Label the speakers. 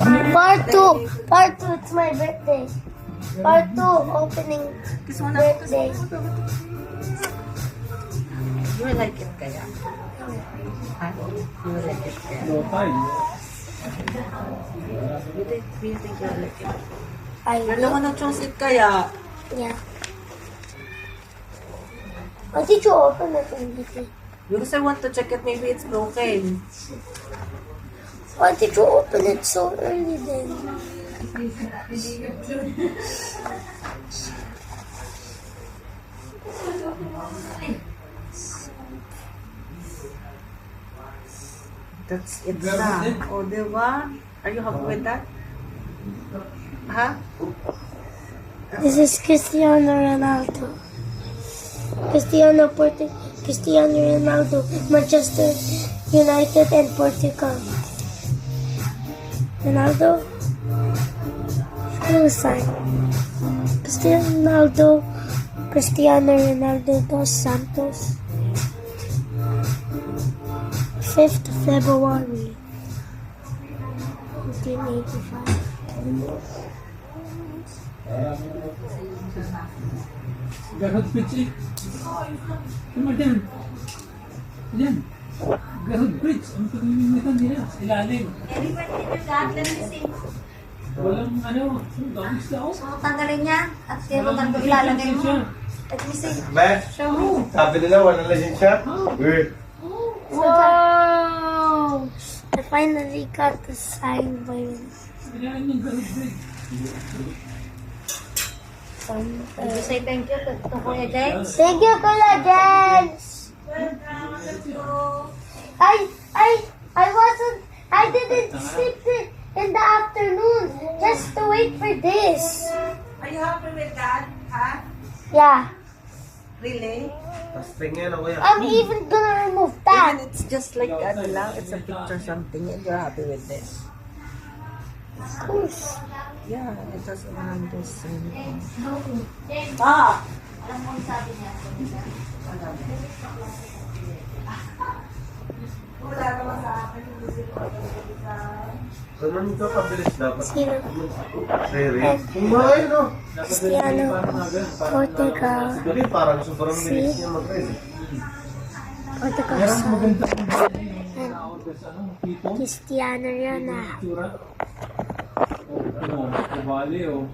Speaker 1: Part 2. Part 2. It's my birthday. Part 2. Opening birthday.
Speaker 2: You will like it kaya? Ha? You will like it kaya? You think you will like it?
Speaker 1: I
Speaker 2: Ganda mo
Speaker 1: will.
Speaker 2: na choose it kaya?
Speaker 1: Yeah. Why did you open it immediately?
Speaker 2: Because I want to check it, maybe it's broken.
Speaker 1: Why did you open it so early then?
Speaker 2: That's it na. O, diba? Are you happy with that? Ha?
Speaker 1: This is Cristiano Ronaldo. Cristiano Ronaldo, Manchester United and Portugal. Ronaldo, full sign. Cristiano Ronaldo dos Santos. 5th February 1985.
Speaker 3: Garhod Bridge eh. Ano dyan? Dyan. Garhod Bridge. Ang pagmimitan nila. Ilalim. Walang ano. Gawis na ako.
Speaker 4: Tanggalin niya at tinutan ko ilalagay mo. Let me see.
Speaker 5: Ba? Sabi nila, wala na siya. Weird.
Speaker 1: Wow! I finally got the sign by
Speaker 3: Ilalim ng Garhod Bridge.
Speaker 4: Did you say thank you to Kuya James?
Speaker 1: Thank you, Kuya James. I didn't sleep in the afternoon just to wait for this.
Speaker 2: Are you happy with that? Ha?
Speaker 1: Yeah,
Speaker 2: Really?
Speaker 5: Tapos tingnan ako yan.
Speaker 1: I'm even gonna remove that.
Speaker 2: Even it's just like ano lang, it's a picture something and you're happy with this.
Speaker 1: Of course.
Speaker 2: Yeah, it doesn't want this.
Speaker 4: Ah! Alam mo yung sabi niya.
Speaker 2: Wala naman sa akin.
Speaker 5: Ganun ka kabilis dapat.
Speaker 1: Sino?
Speaker 5: Seryo? Kumain no?
Speaker 1: Cristiano Portugal.
Speaker 5: Dali, parang sobrang bilis niya mag-race.
Speaker 1: Portugal.
Speaker 3: Pero maganda ang
Speaker 1: Cristiano Ronaldo.
Speaker 3: itsura. Ano, kabali oh.